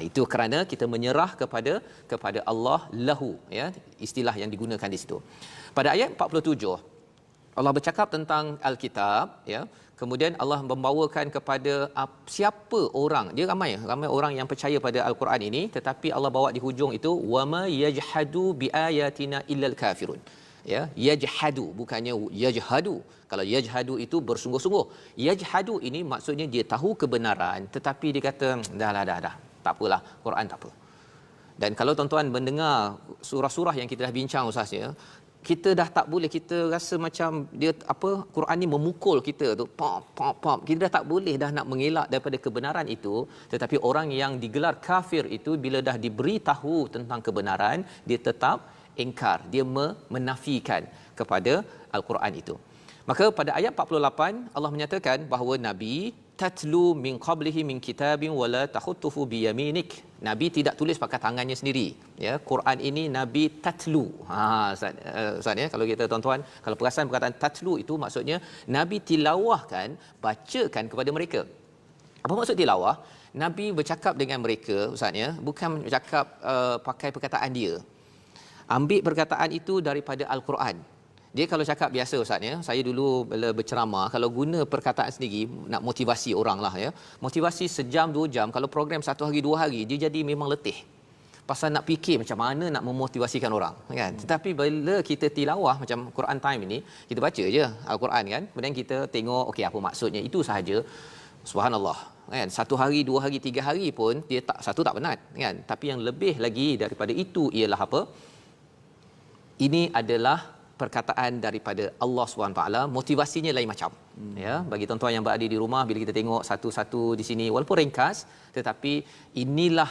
A: Itu kerana kita menyerah kepada Allah, lahu, ya, istilah yang digunakan di situ. Pada ayat 47 Allah bercakap tentang Alkitab, ya. Kemudian Allah membawakan kepada siapa orang. Dia ramai orang yang percaya pada Al-Quran ini, tetapi Allah bawa di hujung itu wama yajhadu biayatina illal kafirun. Ya, yajhadu bukannya yajhadu. Kalau yajhadu itu bersungguh-sungguh. Yajhadu ini maksudnya dia tahu kebenaran, tetapi dia kata dah. Tak apalah, Quran tak apa. Dan kalau tuan-tuan mendengar surah-surah yang kita dah bincang, ustaz, ya, kita dah tak boleh, kita rasa macam dia Quran ni memukul kita tu, pop. Kita dah tak boleh dah nak mengelak daripada kebenaran itu. Tetapi orang yang digelar kafir itu, bila dah diberi tahu tentang kebenaran, dia tetap ingkar, dia menafikan kepada Al-Quran itu. Maka pada ayat 48 Allah menyatakan bahawa Nabi tatlu min qablihi min kitabin wala takhutuhu biyaminik. Nabi tidak tulis pakai tangannya sendiri, ya. Quran ini Nabi tatlu. Ustaz, ya, kalau kita tuan-tuan kalau perasan perkataan tatlu itu maksudnya Nabi tilawahkan, bacakan kepada mereka. Apa maksud tilawah? Nabi bercakap dengan mereka, ustaz, ya, bukan bercakap pakai perkataan dia. Ambil perkataan itu daripada Al-Quran. Dia kalau cakap biasa, ustaz, ya, saya dulu bila berceramah, kalau guna perkataan sendiri nak motivasi orang lah, ya. Motivasi sejam 2 jam, kalau program 1 hari 2 hari, dia jadi memang letih. Pasal nak fikir macam mana nak memotivasikan orang, kan. Tetapi bila kita tilawah macam Quran time ini, kita baca je Al-Quran, kan. Kemudian kita tengok okey apa maksudnya, itu sahaja. Subhanallah, kan. 1 hari, 2 hari, 3 hari pun dia tak penat, kan. Tapi yang lebih lagi daripada itu ialah apa? Ini adalah perkataan daripada Allah SWT, motivasinya lain macam. Ya, bagi tuan-tuan yang berada di rumah, bila kita tengok satu-satu di sini, walaupun ringkas, tetapi inilah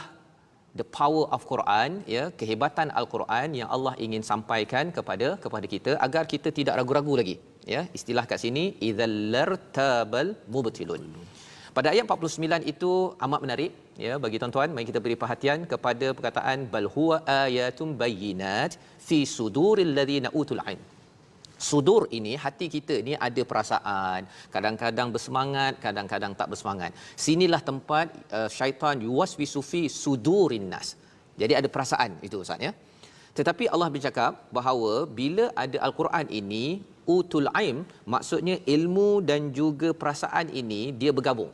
A: the power of Quran, ya, kehebatan Al-Quran yang Allah ingin sampaikan kepada kita agar kita tidak ragu-ragu lagi, ya. Istilah kat sini idzal lartabal mubtilun. Pada ayat 49 itu amat menarik, ya, bagi tuan-tuan. Mari kita beri perhatian kepada perkataan bal huwa ayatum bayyinat fi suduril ladzina utul ilm. Sudur ini, hati kita ni ada perasaan, kadang-kadang bersemangat, kadang-kadang tak bersemangat. Sinilah tempat syaitan yuwaswisu fi sudurin nas. Jadi ada perasaan itu, ustaz, ya. Tetapi Allah bercakap bahawa bila ada Al-Quran ini, utul ilm, maksudnya ilmu dan juga perasaan ini dia bergabung.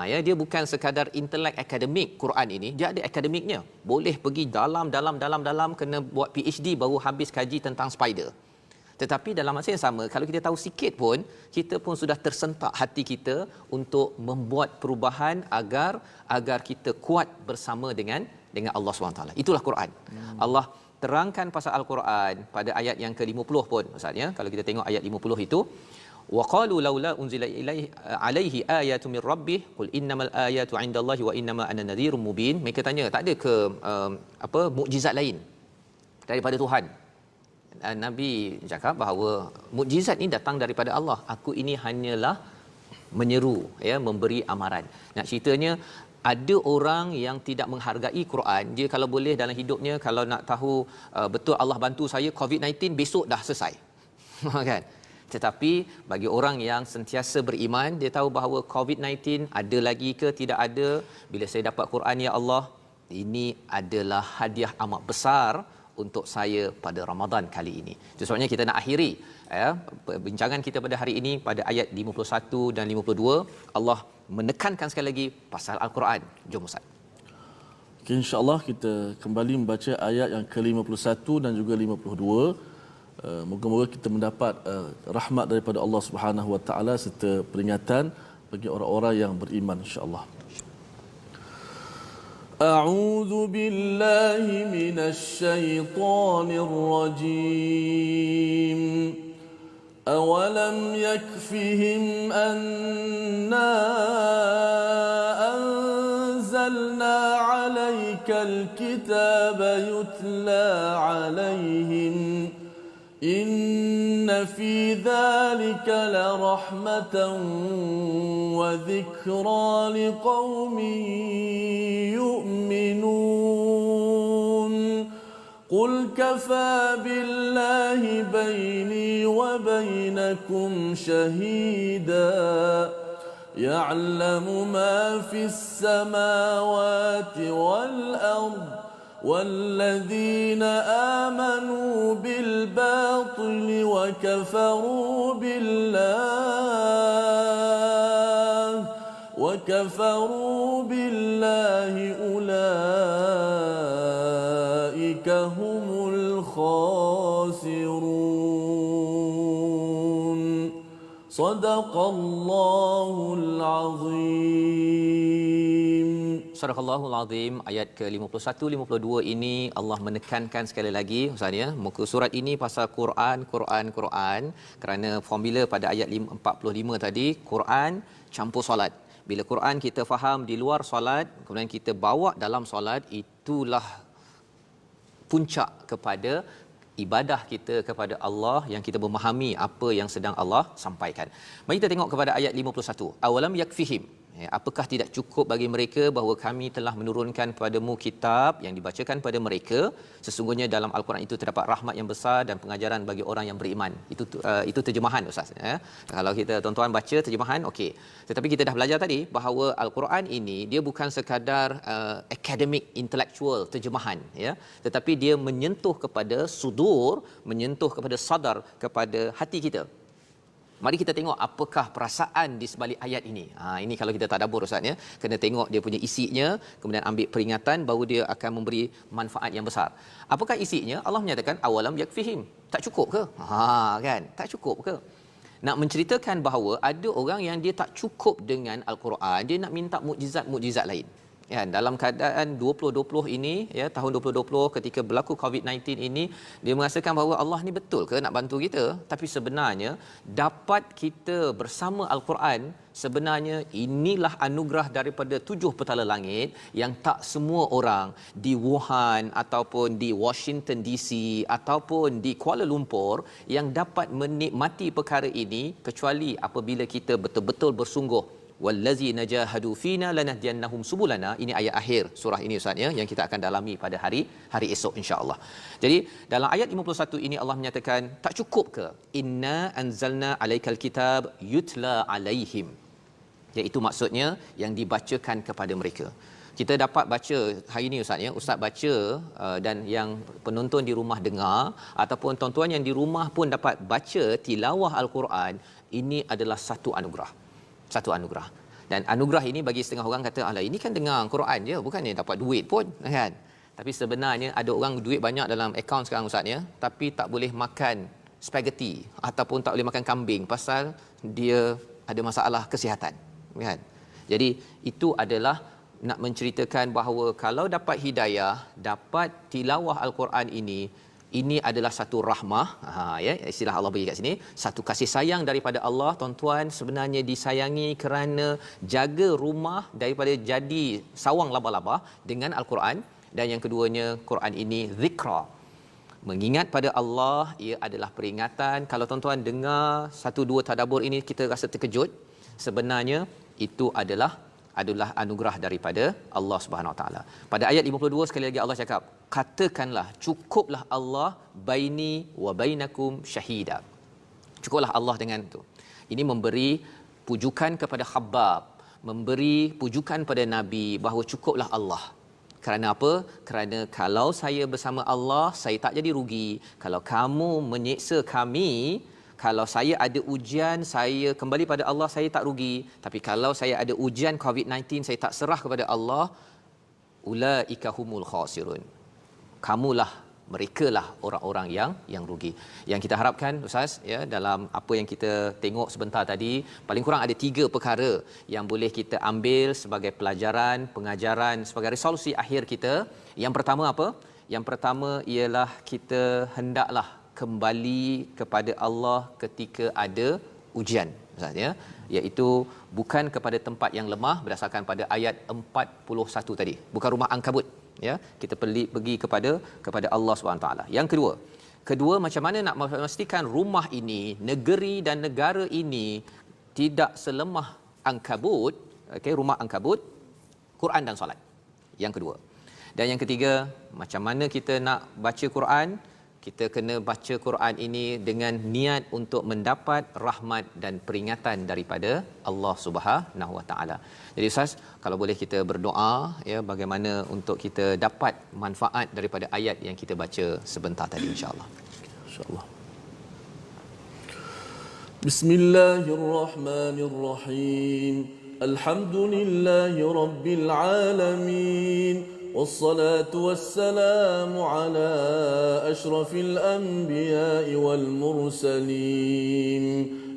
A: Ya, dia bukan sekadar intelek akademik. Quran ini dia ada akademiknya. Boleh pergi dalam kena buat PhD baru habis kaji tentang spider. Tetapi dalam masa yang sama, kalau kita tahu sikit pun, kita pun sudah tersentak hati kita untuk membuat perubahan agar kita kuat bersama dengan Allah SWT. Itulah Quran. Allah terangkan pasal Al-Quran pada ayat yang ke-50 pun, ustaz, ya. Kalau kita tengok ayat 50 itu, wa qalu laula unzila alaihi ayatun mir rabbih qul innamal ayatu indallahi wa innama ana nadhirun mubin. Mereka tanya, tak ada ke mukjizat lain daripada Tuhan? Nabi cakap bahawa mukjizat ini datang daripada Allah. Aku ini hanyalah menyeru, ya, memberi amaran. Nak ceritanya ada orang yang tidak menghargai Quran. Dia kalau boleh dalam hidupnya, kalau nak tahu betul Allah bantu saya COVID-19 besok dah selesai. Kan? Tetapi bagi orang yang sentiasa beriman, dia tahu bahawa COVID-19 ada lagi ke tidak ada, bila saya dapat Quran, ya Allah, ini adalah hadiah amat besar untuk saya pada Ramadan kali ini. Itu sebabnya kita nak akhiri perbincangan kita pada hari ini pada ayat 51 dan 52. Allah menekankan sekali lagi pasal Al-Quran. Jom Ustaz.
B: Okay, insya-Allah kita kembali membaca ayat yang ke-51 dan juga 52. Moga-moga kita mendapat rahmat daripada Allah Subhanahu Wa Taala serta peringatan bagi orang-orang yang beriman, insya-Allah. A'udzu billahi minasy syaithanir rajim. Awalam yakfihim anna anzalna 'alaikal kitaba yutla 'alaihim إن في ذلك لرحمة وذكرى لقوم يؤمنون قل كفى بالله بيني وبينكم شهيدا يعلم ما في السماوات والأرض والذين آمنوا بالباطل وكفروا بالله أولئك هم الخاسرون صدق الله العظيم.
A: Surahul Azim ayat ke-51 52 ini Allah menekankan sekali lagi Ustaz ya, muka surat ini pasal Quran kerana formula pada ayat 45 tadi, Quran campur solat. Bila Quran kita faham di luar solat kemudian kita bawa dalam solat, itulah puncak kepada ibadah kita kepada Allah yang kita memahami apa yang sedang Allah sampaikan. Mari kita tengok kepada ayat 51. Awalam yakfihim, apakah tidak cukup bagi mereka bahawa kami telah menurunkan kepadamu kitab yang dibacakan pada mereka, sesungguhnya dalam Al-Quran itu terdapat rahmat yang besar dan pengajaran bagi orang yang beriman. Itu terjemahan Ustaz ya. Kalau kita tuan-tuan baca terjemahan okey. Tetapi kita dah belajar tadi bahawa Al-Quran ini dia bukan sekadar academic intellectual terjemahan ya, tetapi dia menyentuh kepada sudur, menyentuh kepada sadar, kepada hati kita. Mari kita tengok apakah perasaan di sebalik ayat ini. Ini kalau kita tadabbur Ustaz ya, kena tengok dia punya isinya, kemudian ambil peringatan bahawa dia akan memberi manfaat yang besar. Apakah isinya? Allah menyatakan awalam yakfihim. Tak cukup ke? Kan? Tak cukup ke? Nak menceritakan bahawa ada orang yang dia tak cukup dengan Al-Quran, dia nak minta mukjizat-mukjizat lain. Ya, dalam keadaan 2020 ini ya, tahun 2020 ketika berlaku COVID-19 ini, dia merasakan bahawa Allah ni betul ke nak bantu kita? Tapi sebenarnya dapat kita bersama Al-Quran, sebenarnya inilah anugerah daripada 7 petala langit yang tak semua orang di Wuhan ataupun di Washington DC ataupun di Kuala Lumpur yang dapat menikmati perkara ini kecuali apabila kita betul-betul bersungguh. Wallazi najahadu fina lanahdiyannahum subulana. Ini ayat akhir surah ini Ustaz ya, yang kita akan dalami pada hari esok insya-Allah. Jadi dalam ayat 51 ini Allah menyatakan tak cukup ke? Inna anzalna alaikal kitab yutla alaihim. Iaitu maksudnya yang dibacakan kepada mereka. Kita dapat baca hari ini Ustaz ya, Ustaz baca dan yang penonton di rumah dengar ataupun tuan-tuan yang di rumah pun dapat baca tilawah Al-Quran, ini adalah satu anugerah. Satu anugerah. Dan anugerah ini bagi setengah orang kata, alah ini kan dengar Quran je, bukannya dapat duit pun kan. Tapi sebenarnya ada orang duit banyak dalam akaun sekarang Ustaz ya, tapi tak boleh makan spaghetti ataupun tak boleh makan kambing pasal dia ada masalah kesihatan kan. Jadi itu adalah nak menceritakan bahawa kalau dapat hidayah, dapat tilawah Al-Quran ini adalah satu rahmah, ya, istilah Allah bagi kat sini, satu kasih sayang daripada Allah. Tuan-tuan sebenarnya disayangi kerana jaga rumah daripada jadi sawang laba-laba dengan Al-Quran. Dan yang keduanya, Quran ini zikra, mengingat pada Allah, ia adalah peringatan. Kalau tuan-tuan dengar satu dua tadabbur ini kita rasa terkejut, sebenarnya itu adalah anugerah daripada Allah Subhanahu Wa Taala. Pada ayat 52 sekali lagi Allah cakap, katakanlah cukuplah Allah baini wa bainakum syahida. Cukuplah Allah dengan itu. Ini memberi pujukan kepada Khabbab, memberi pujukan pada Nabi bahawa cukuplah Allah. Kerana apa? Kerana kalau saya bersama Allah, saya tak jadi rugi. Kalau kamu menyeksa kami, kalau saya ada ujian, saya kembali pada Allah, saya tak rugi. Tapi kalau saya ada ujian COVID-19, saya tak serah kepada Allah, ulaika humul khasirun. Kamulah, merekalah orang-orang yang rugi. Yang kita harapkan Ustaz, ya, dalam apa yang kita tengok sebentar tadi, paling kurang ada 3 perkara yang boleh kita ambil sebagai pelajaran, pengajaran, sebagai resolusi akhir kita. Yang pertama apa? Yang pertama ialah kita hendaklah kembali kepada Allah ketika ada ujian, Ustaz, ya, iaitu bukan kepada tempat yang lemah berdasarkan pada ayat 41 tadi. Bukan rumah Ankabut, ya, kita pergi kepada Allah Subhanahu taala. Yang kedua, macam mana nak memastikan rumah ini, negeri dan negara ini tidak selemah Ankabut, okey, rumah Ankabut, Quran dan solat. Yang kedua. Dan yang ketiga, macam mana kita nak baca Quran? Kita kena baca Quran ini dengan niat untuk mendapat rahmat dan peringatan daripada Allah Subhanahu Wa Taala. Jadi Ustaz, kalau boleh kita berdoa, ya, bagaimana untuk kita dapat manfaat daripada ayat yang kita baca sebentar tadi, insya-Allah.
B: Insya-Allah. Bismillahirrahmanirrahim. Alhamdulillahirabbil alamin. والصلاة والسلام على أشرف الأنبياء والمرسلين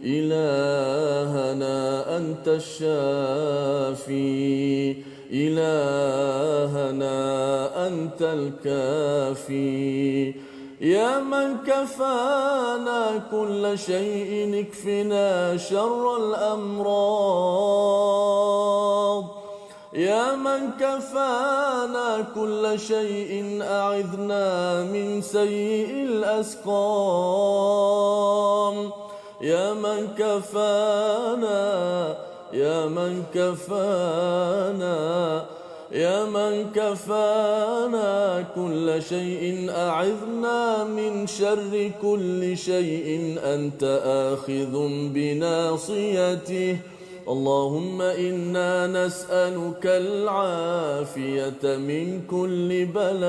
B: إلهنا أنت الشافي إلهنا أنت الكافي يا من كفانا كل شيء اكفنا شر الأمراض يا من كفانا كل شيء أعذنا من سيء الأسقام يا من كفانا يا من كفانا يا من كفانا كل شيء أعذنا من شر كل شيء أنت آخذ بناصيته اللهم إنا نسألك العافية من كل بلاء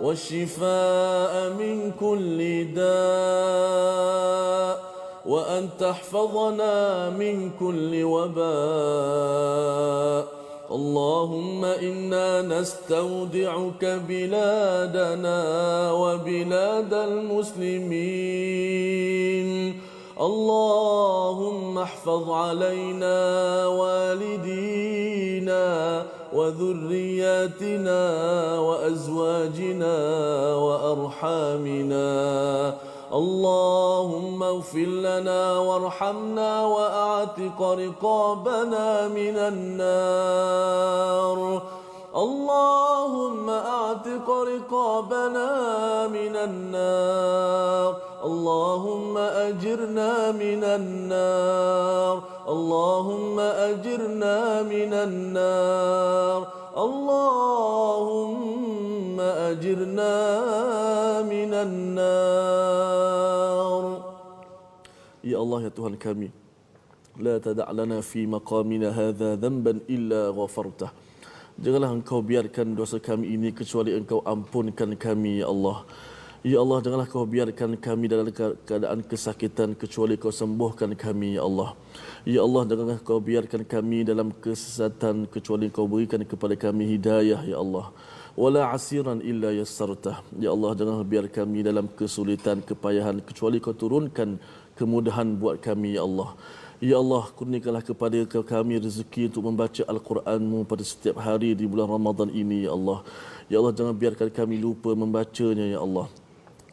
B: والشفاء من كل داء وأن تحفظنا من كل وباء اللهم إنا نستودعك بلادنا وبلاد المسلمين اللهم احفظ علينا والدينا وذرياتنا وأزواجنا وأرحامنا اللهم اغفر لنا وارحمنا وأعتق رقابنا من النار اللهم أعتق رقابنا من النار اللهم أجرنا من النار اللهم أجرنا من النار اللهم أجرنا من النار يا الله يا Tuhan kami لا تدع لنا في مقامنا هذا ذنبا إلا غفرته Janganlah engkau biarkan dosa kami ini kecuali engkau ampunkan kami, ya Allah. Ya Allah, janganlah kau biarkan kami dalam keadaan kesakitan kecuali kau sembuhkan kami, ya Allah. Ya Allah, janganlah kau biarkan kami dalam kesesatan kecuali kau berikan kepada kami hidayah, ya Allah. Wala asiran illa yassartah. Ya Allah, janganlah biar kami dalam kesulitan, kepayahan kecuali kau turunkan kemudahan buat kami, ya Allah. Ya Allah, kurniakanlah kepada kami rezeki untuk membaca Al-Quran-Mu pada setiap hari di bulan Ramadan ini, ya Allah. Ya Allah, jangan biarkan kami lupa membacanya, ya Allah.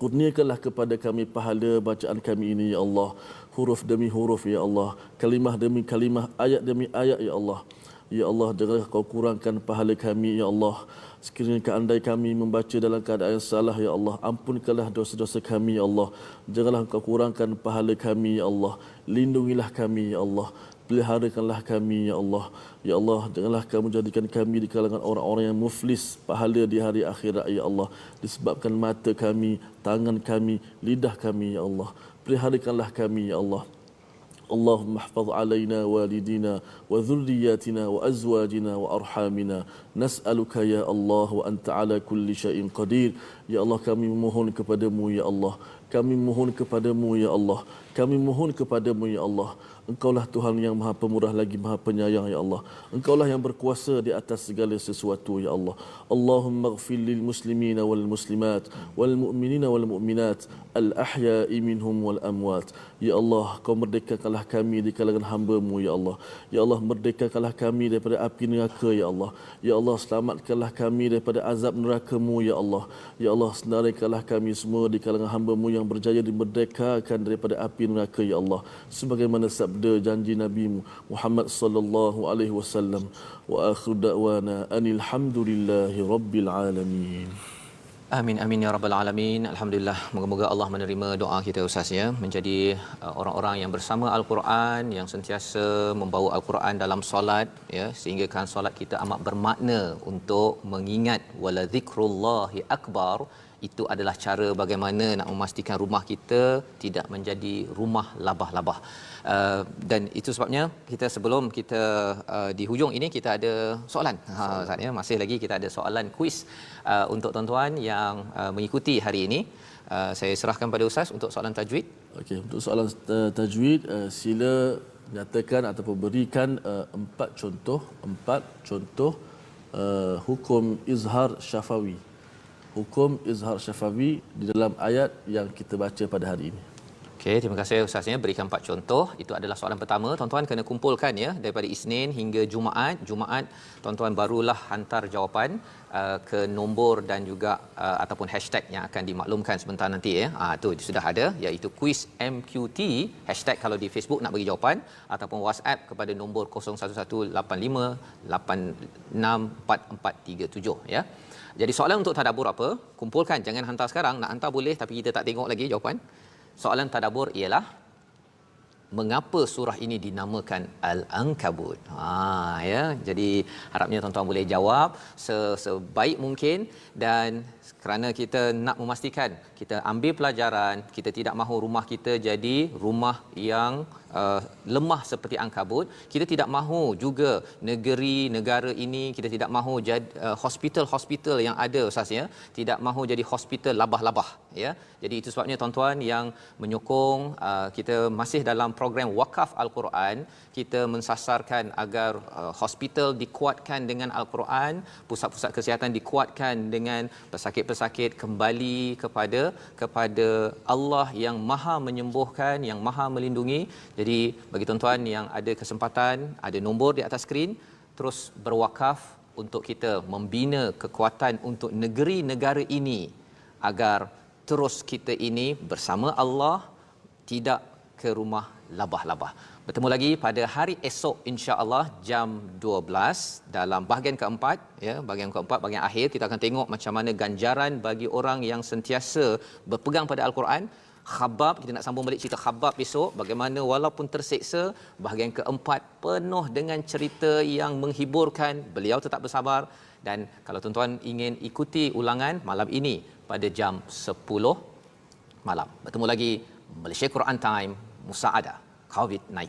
B: Kurniakanlah kepada kami pahala bacaan kami ini, ya Allah. Huruf demi huruf, ya Allah. Kalimah demi kalimah, ayat demi ayat, ya Allah. Ya Allah, janganlah kau kurangkan pahala kami, ya Allah. Sekiranya keandai kami membaca dalam keadaan salah, ya Allah, ampunkanlah dosa-dosa kami, ya Allah. Janganlah kau kurangkan pahala kami, ya Allah. Lindungilah kami, ya Allah. Peliharakanlah kami, ya Allah. Ya Allah, janganlah kamu jadikan kami di kalangan orang-orang yang muflis pahala di hari akhirat, ya Allah. Disebabkan mata kami, tangan kami, lidah kami, ya Allah. Peliharakanlah kami, ya Allah. اللهم احفظ علينا والدينا وذرياتنا وأزواجنا وأرحامنا نسألك يا الله وأنت على كل شيء قدير. Ya Allah, kami memohon kepadamu ya Allah, kami mohon kepadamu ya Allah, kami mohon kepadamu ya Allah. Engkaulah Tuhan yang Maha Pemurah lagi Maha Penyayang ya Allah. Engkaulah yang berkuasa di atas segala sesuatu ya Allah. Allahumma ighfir lil muslimina wal muslimat wal mu'minina wal mu'minat al ahya'i minhum wal amwat. Ya Allah, kau merdekakanlah kami di kalangan hamba-Mu ya Allah. Ya Allah, merdekakanlah kami daripada api neraka ya Allah. Ya Allah, selamatkanlah kami daripada azab neraka-Mu ya Allah. Ya Allah, senaraikanlah kami semua di kalangan hamba-Mu yang berjaya dimerdekakan daripada api neraka ya Allah, sebagaimana sabda janji Nabi Muhammad sallallahu alaihi wasallam. Wa akhiru da'wana anil hamdulillahi rabbil alamin.
A: Amin amin ya rabbal alamin. Alhamdulillah, moga-moga Allah menerima doa kita Ustaz ya, menjadi orang-orang yang bersama al-Quran, yang sentiasa membawa al-Quran dalam solat ya, sehingga kan solat kita amat bermakna untuk mengingat wala zikrullahi akbar. Itu adalah cara bagaimana nak memastikan rumah kita tidak menjadi rumah labah-labah. Dan itu sebabnya kita sebelum kita di hujung ini kita ada soalan. Ustaz ya, masih lagi kita ada soalan kuis untuk tuan-tuan yang mengikuti hari ini. Saya serahkan pada Ustaz untuk soalan tajwid.
B: Okey, untuk soalan tajwid, sila nyatakan ataupun berikan empat contoh hukum izhar syafawi. Hukum izhar syafawi di dalam ayat yang kita baca pada hari ini.
A: Okey, terima kasih Ustaznya, berikan 4 contoh. Itu adalah soalan pertama. Tuan-tuan kena kumpulkan ya daripada Isnin hingga Jumaat. Jumaat tuan-tuan barulah hantar jawapan ke nombor dan juga ataupun hashtag yang akan dimaklumkan sebentar nanti ya. Tu sudah ada, iaitu kuis MQT hashtag kalau di Facebook nak bagi jawapan, ataupun WhatsApp kepada nombor 0118564437 ya. Jadi soalan untuk tadabbur apa? Kumpulkan, jangan hantar sekarang. Nak hantar boleh tapi kita tak tengok lagi jawapan. Soalan tadabbur ialah mengapa surah ini dinamakan Al-Ankabut? Ya. Jadi harapnya tuan-tuan boleh jawab sebaik mungkin, dan kerana kita nak memastikan kita ambil pelajaran, kita tidak mahu rumah kita jadi rumah yang lemah seperti Ankabut. Kita tidak mahu juga negara ini, kita tidak mahu jadi hospital yang ada Ustaz ya, tidak mahu jadi hospital labah-labah ya. Jadi itu sebabnya tuan-tuan yang menyokong kita masih dalam program wakaf Al-Quran, kita mensasarkan agar hospital dikuatkan dengan Al-Quran, pusat-pusat kesihatan dikuatkan dengan pesakit-pesakit kembali kepada Allah yang Maha menyembuhkan, yang Maha melindungi. Jadi bagi tuan-tuan yang ada kesempatan, ada nombor di atas skrin, terus berwakaf untuk kita membina kekuatan untuk negeri-negara ini agar terus kita ini bersama Allah, tidak ke rumah labah-labah. Bertemu lagi pada hari esok insya-Allah jam 12 dalam bahagian keempat ya, bahagian akhir kita akan tengok macam mana ganjaran bagi orang yang sentiasa berpegang pada Al-Quran. Khabbab, kita nak sambung balik cerita Khabbab besok, bagaimana walaupun terseksa, bahagian keempat penuh dengan cerita yang menghiburkan, beliau tetap bersabar. Dan kalau tuan-tuan ingin ikuti ulangan malam ini pada jam 10 malam. Bertemu lagi Malaysia Quran Time Musaadah COVID-19.